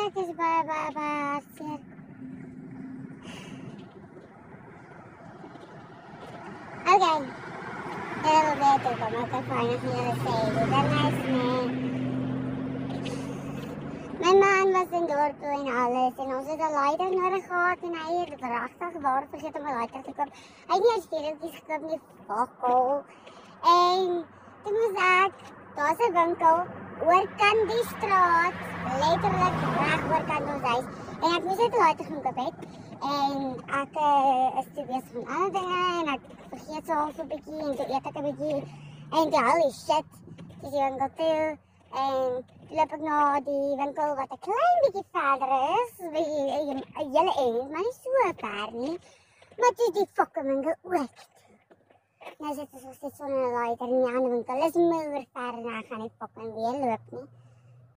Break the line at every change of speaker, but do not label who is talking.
ek is baie hartseer. Okay. Dit wil beter kom, ek kan veilig nie julle sê. Dit is nice nie. My man was in dorp toe en alles en ons het 'n lighter nodig gehad en hy het regtig waar vergeet om 'n lighter te koop. Hy het nie eens steeltjies gekoop nie, fakkel. En toe moes ek, daar's 'n winkel oorkant die straat, letterlik reg oorkant ons huis. En ek moes net 'n lighter gaan koop het. En ek is toe besig met ander dinge en ek vergeet so half 'n bietjie en toe eet ek 'n bietjie en toe holy shit, dis die winkel toe. En toe loop ek na die winkel wat 'n klein bietjie verder is, 'n hele eind, maar nie so ver nie. Maar toe die fucking winkel ook. Nou sit ons net so 'n lighter in die ander winkel, is moer ver en ek gaan nie fucking weer loop nie.